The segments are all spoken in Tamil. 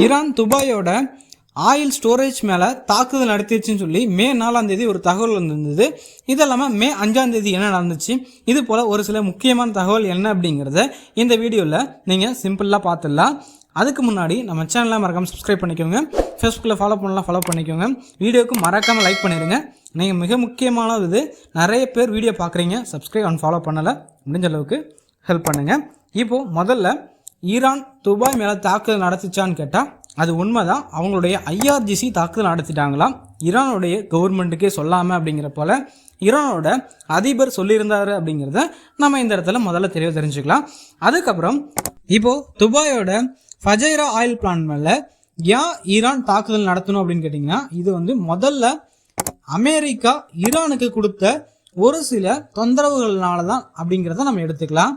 ஈரான் துபாயோட ஆயில் ஸ்டோரேஜ் மேலே தாக்குதல் நடத்திடுச்சுன்னு சொல்லி மே 4 ஒரு தகவல் வந்திருந்தது. இது இல்லாமல் மே 5 என்ன நடந்துச்சு, இது போல் ஒரு சில முக்கியமான தகவல் என்ன அப்படிங்கிறத இந்த வீடியோவில் நீங்கள் சிம்பிளாக பார்த்துடலாம். அதுக்கு முன்னாடி நம்ம சேனலை மறக்காமல் சப்ஸ்கிரைப் பண்ணிக்கோங்க. ஃபேஸ்புக்கில் ஃபாலோ பண்ணலாம், ஃபாலோ பண்ணிக்கோங்க. வீடியோவுக்கு மறக்காமல் லைக் பண்ணிடுங்க. நீங்கள் மிக முக்கியமானது இது, நிறைய பேர் வீடியோ பார்க்குறீங்க, சப்ஸ்கிரைப் அண்ட் ஃபாலோ பண்ணலை, முடிஞ்ச அளவுக்கு ஹெல்ப் பண்ணுங்கள். இப்போது முதல்ல ஈரான் துபாய் மேலே தாக்குதல் நடத்திச்சான்னு கேட்டால் அது உண்மைதான். அவங்களுடைய IRGC தாக்குதல் நடத்திட்டாங்களாம், ஈரானுடைய கவர்மெண்ட்டுக்கே சொல்லாமல். அப்படிங்கிற போல் ஈரானோட அதிபர் சொல்லியிருந்தார் அப்படிங்கிறத நம்ம இந்த இடத்துல முதல்ல தெளிவாக தெரிஞ்சுக்கலாம். அதுக்கப்புறம் இப்போது துபாயோட ஃபஜைரா ஆயில் பிளான்ட் மேலே ஏன் ஈரான் தாக்குதல் நடத்தணும் அப்படின்னு கேட்டிங்கன்னா, இது முதல்ல அமெரிக்கா ஈரானுக்கு கொடுத்த ஒரு சில தொந்தரவுகள்னால தான் அப்படிங்கிறத நம்ம எடுத்துக்கலாம்.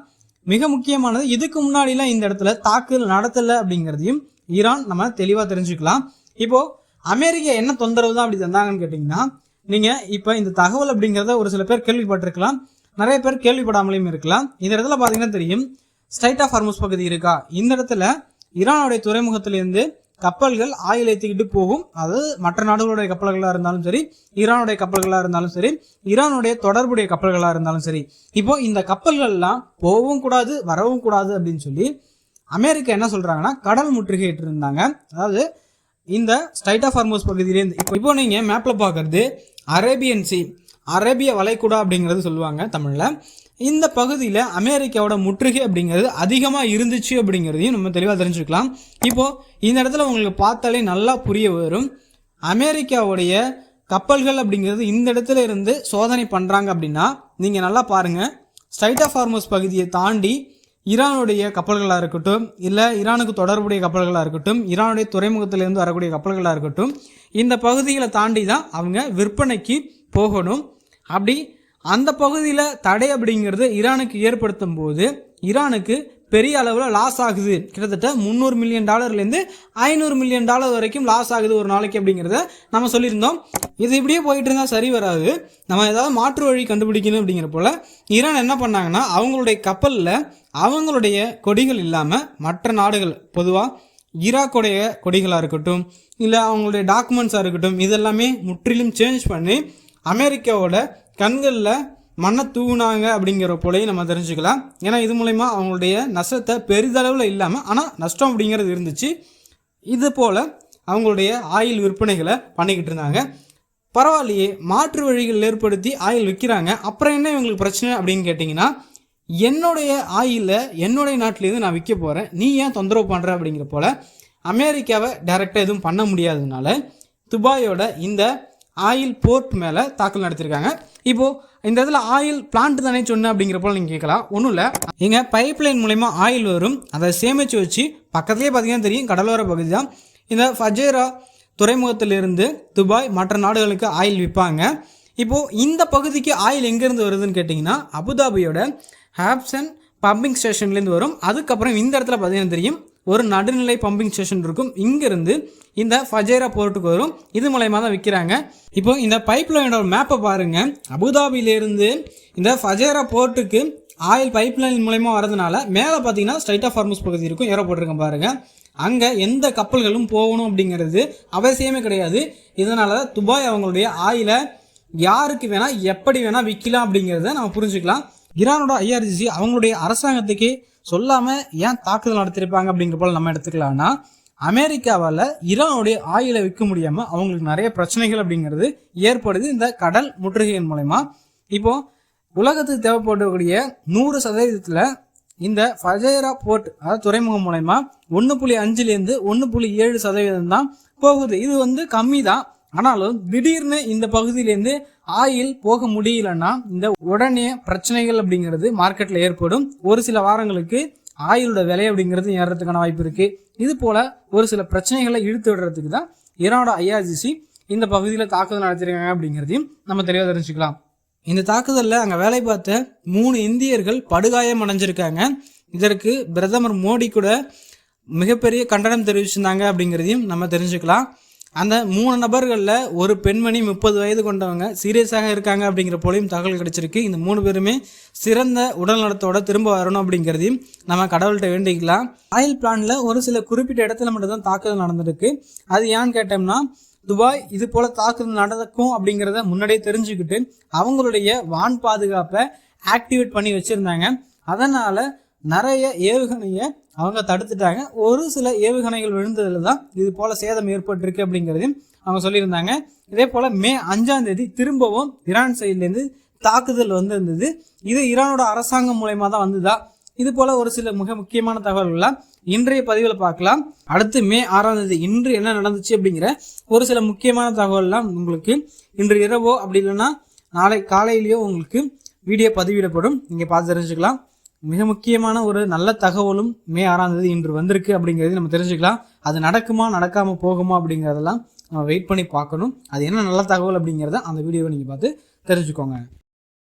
மிக முக்கியமானது, இதுக்கு முன்னாடிலாம் இந்த இடத்துல தாக்குதல் நடத்தலை அப்படிங்கிறதையும் ஈரான் நம்ம தெளிவாக தெரிஞ்சுக்கலாம். இப்போது அமெரிக்கா என்ன தொந்தரவு தான் அப்படி தந்தாங்கன்னு கேட்டிங்கன்னா, நீங்கள் இப்போ இந்த தகவல் அப்படிங்கிறத ஒரு சில பேர் கேள்விப்பட்டிருக்கலாம், நிறைய பேர் கேள்விப்படாமலையும் இருக்கலாம். இந்த இடத்துல பார்த்தீங்கன்னா தெரியும், ஸ்ட்ரைட் ஆஃப் ஹார்முஸ் பகுதி இருக்கா, இந்த இடத்துல ஈரானுடைய துறைமுகத்திலேருந்து கப்பல்கள் ஆயில் ஏற்றிக்கிட்டு போகும். அதாவது மற்ற நாடுகளுடைய கப்பல்களாக இருந்தாலும் சரி, ஈரானுடைய கப்பல்களாக இருந்தாலும் சரி, ஈரானுடைய தொடர்புடைய கப்பல்களாக இருந்தாலும் சரி, இப்போ இந்த கப்பல்கள்லாம் போகவும் கூடாது, வரவும் கூடாது அப்படின்னு சொல்லி அமெரிக்கா என்ன சொல்கிறாங்கன்னா கடல் முற்றுகையிட்டு இருந்தாங்க. அதாவது இந்த ஸ்ட்ரைட் ஆஃப் ஹார்முஸ் பகுதியிலேருந்து இப்போ நீங்கள் மேப்பில் பார்க்குறது அரேபியன் சி, அரேபிய வளைகுடா அப்படிங்கிறது சொல்லுவாங்க தமிழில். இந்த பகுதியில் அமெரிக்காவோட முற்றுகை அப்படிங்கிறது அதிகமாக இருந்துச்சு அப்படிங்கிறதையும் நம்ம தெளிவாக தெரிஞ்சுக்கலாம். இப்போது இந்த இடத்துல உங்களுக்கு பார்த்தாலே நல்லா புரிய வரும், அமெரிக்காவுடைய கப்பல்கள் அப்படிங்கிறது இந்த இடத்துல இருந்து சோதனை பண்ணுறாங்க அப்படின்னா நீங்கள் நல்லா பாருங்கள். ஸ்ட்ரைட் ஆஃப் ஹார்முஸ் பகுதியை தாண்டி ஈரானுடைய கப்பல்களாக இருக்கட்டும், இல்லை ஈரானுக்கு தொடர்புடைய கப்பல்களாக இருக்கட்டும், ஈரானுடைய துறைமுகத்திலேருந்து வரக்கூடிய கப்பல்களாக இருக்கட்டும், இந்த பகுதிகளை தாண்டி தான் அவங்க விற்பனைக்கு போகணும். அப்படி அந்த பகுதியில் தடை அப்படிங்கிறது ஈரானுக்கு ஏற்படுத்தும் போது ஈரானுக்கு பெரிய அளவில் லாஸ் ஆகுது. கிட்டத்தட்ட $300 மில்லியன் $500 மில்லியன் வரைக்கும் லாஸ் ஆகுது ஒரு நாளைக்கு அப்படிங்கிறத நம்ம சொல்லியிருந்தோம். இது இப்படியே போயிட்டு இருந்தால் சரி வராது, நம்ம ஏதாவது மாற்று வழி கண்டுபிடிக்கணும். அப்படிங்கிற போல் ஈரான் என்ன பண்ணாங்கன்னா, அவங்களுடைய கப்பலில் அவங்களுடைய கொடிகள் இல்லாமல் மற்ற நாடுகள், பொதுவாக ஈராக்குடைய கொடிகளாக இருக்கட்டும், இல்லை அவங்களுடைய டாக்குமெண்ட்ஸாக இருக்கட்டும், இதெல்லாமே முற்றிலும் சேஞ்ச் பண்ணி அமெரிக்காவோட கண்களில் மண்ணை தூவுனாங்க அப்படிங்கிற போலையும் நம்ம தெரிஞ்சுக்கலாம். ஏன்னா இது மூலமா அவங்களுடைய நஷ்டத்தை பெரிதளவில் இல்லாமல் ஆனால் நஷ்டம் அப்படிங்கிறது இருந்துச்சு. இது போல் அவங்களுடைய ஆயில் விற்பனைகளை பண்ணிக்கிட்டு இருந்தாங்க. பரவாயில்லையே, மாற்று வழிகள் ஏற்படுத்தி ஆயில் விற்கிறாங்க, அப்புறம் என்ன இவங்களுக்கு பிரச்சனை அப்படின்னு கேட்டிங்கன்னா, என்னுடைய ஆயிலை என்னுடைய நாட்டிலேருந்து நான் விற்க போகிறேன், நீ ஏன் தொந்தரவு பண்ணுற அப்படிங்கிற போல் அமெரிக்காவை டைரெக்டாக எதுவும் பண்ண முடியாததுனால துபாயோட இந்த ஆயில் போர்ட் மேலே தாக்கல் நடத்திருக்காங்க. இப்போது இந்த இடத்துல ஆயில் பிளான்ட் தானே சொன்னேன் அப்படிங்கிற போல் நீங்கள் கேட்கலாம். ஒன்றும் இல்லை, இங்கே பைப்லைன் மூலமா ஆயில் வரும், அதை சேமித்து வச்சு பக்கத்துலேயே பார்த்தீங்கன்னா தெரியும் கடலோர பகுதி தான். இந்த ஃபஜேரா துறைமுகத்திலிருந்து துபாய் மற்ற நாடுகளுக்கு ஆயில் விற்பாங்க. இப்போது இந்த பகுதிக்கு ஆயில் எங்கேருந்து வருதுன்னு கேட்டிங்கன்னா, அபுதாபியோட ஹாப்சன் பம்பிங் ஸ்டேஷன்லேருந்து வரும். அதுக்கப்புறம் இந்த இடத்துல பார்த்தீங்கன்னா தெரியும், ஒரு நடுநிலை பம்பிங் ஸ்டேஷன் இருக்கும், இங்கேருந்து இந்த ஃபஜேரா போர்ட்டுக்கு வரும். இது மூலயமா தான் விற்கிறாங்க. இப்போ இந்த பைப்லைனோட மேப்பை பாருங்கள், அபுதாபியிலேருந்து இந்த ஃபஜேரா போர்ட்டுக்கு ஆயில் பைப்லைன் மூலயமா வரதுனால மேலே பார்த்தீங்கன்னா ஸ்ட்ரைட் ஆஃப் ஹார்முஸ் பகுதி இருக்கும், ஏரோ போட்டிருக்கேன் பாருங்கள். அங்கே எந்த கப்பல்களும் போகணும் அப்படிங்கிறது அவசியமே கிடையாது. இதனால தான் துபாய் அவங்களுடைய ஆயிலை யாருக்கு வேணால் எப்படி வேணால் விற்கலாம் அப்படிங்கிறத நம்ம புரிஞ்சுக்கலாம். ஈரானோட IRGC அவங்களுடைய அரசாங்கத்துக்கே சொல்லாமல் ஏன் தாக்குதல் நடத்திருப்பாங்க அப்படிங்கிற போல் நம்ம எடுத்துக்கலாம்னா, அமெரிக்காவால் ஈரானுடைய ஆயிலை விற்க முடியாமல் அவங்களுக்கு நிறைய பிரச்சனைகள் அப்படிங்கிறது ஏற்படுது இந்த கடல் முற்றுகையின் மூலமா. இப்போது உலகத்துக்கு தேவைப்படக்கூடிய 100% இந்த ஃபஜைரா போர்ட், அதாவது துறைமுகம் மூலமா 1.5லேருந்து 1.7% தான் போகுது. இது கம்மி தான். ஆனாலும் திடீர்னு இந்த பகுதியிலேருந்து ஆயில் போக முடியலன்னா இந்த உடனே பிரச்சனைகள் அப்படிங்கிறது மார்க்கெட்டில் ஏற்படும். ஒரு சில வாரங்களுக்கு ஆயிலோட விலை அப்படிங்கிறது ஏறதுக்கான வாய்ப்பு இருக்குது. இது போல் ஒரு சில பிரச்சனைகளை இழுத்து விடுறதுக்கு தான் ஈரானோட IRGC இந்த பகுதியில் தாக்குதல் நடத்திருக்காங்க அப்படிங்கிறதையும் நம்ம தெளிவாக தெரிஞ்சுக்கலாம். இந்த தாக்குதலில் அங்கே வேலை பார்த்த 3 இந்தியர்கள் படுகாயம் அடைஞ்சிருக்காங்க. இதற்கு பிரதமர் மோடி கூட மிகப்பெரிய கண்டனம் தெரிவிச்சிருந்தாங்க அப்படிங்கிறதையும் நம்ம தெரிஞ்சுக்கலாம். அந்த 3 நபர்களில் ஒரு பெண்மணி 30 வயது கொண்டவங்க சீரியஸாக இருக்காங்க அப்படிங்கிற போலையும் தகவல் கிடைச்சிருக்கு. இந்த 3 பேருமே சிறந்த உடல் நலத்தோட திரும்ப வரணும் அப்படிங்கிறதையும் நம்ம கடவுள்கிட்ட வேண்டிக்கலாம். ஆயில் பிளான்ல ஒரு சில குறிப்பிட்ட இடத்துல மட்டும்தான் தாக்குதல் நடந்திருக்கு. அது ஏன்னு கேட்டோம்னா, துபாய் இது போல தாக்குதல் நடக்கும் அப்படிங்கிறத முன்னாடியே தெரிஞ்சுக்கிட்டு அவங்களுடைய வான் பாதுகாப்பை ஆக்டிவேட் பண்ணி வச்சுருந்தாங்க. அதனால் நிறைய ஏவுகணையை அவங்க தடுத்துட்டாங்க. ஒரு சில ஏவுகணைகள் விழுந்ததில் தான் இது போல் சேதம் ஏற்பட்டிருக்கு அப்படிங்கிறதையும் அவங்க சொல்லியிருந்தாங்க. இதே போல் மே 5ஆம் தேதி திரும்பவும் ஈரான் சைட்லேருந்து தாக்குதல் இருந்தது. இது ஈரானோட அரசாங்கம் மூலயமா தான் வந்ததா? இது போல் ஒரு சில மிக முக்கியமான தகவல்கள்லாம் இன்றைய பதிவில் பார்க்கலாம். அடுத்து மே 6ஆம் தேதி இன்று என்ன நடந்துச்சு அப்படிங்கிற ஒரு சில முக்கியமான தகவல்லாம் உங்களுக்கு இன்று இரவோ அப்படி இல்லைன்னா நாளை காலையிலேயோ உங்களுக்கு வீடியோ பதிவிடப்படும். நீங்கள் பார்த்து தெரிஞ்சுக்கலாம். மிக முக்கியமான ஒரு நல்ல தகவலும் மே 6ஆம் தேதி இன்று வந்திருக்கு அப்படிங்கிறது நம்ம தெரிஞ்சுக்கலாம். அது நடக்குமா நடக்காமல் போகுமா அப்படிங்கிறதெல்லாம் நம்ம வெயிட் பண்ணி பார்க்கணும். அது என்ன நல்ல தகவல் அப்படிங்கிறத அந்த வீடியோவை நீங்கள் பார்த்து தெரிஞ்சுக்கோங்க.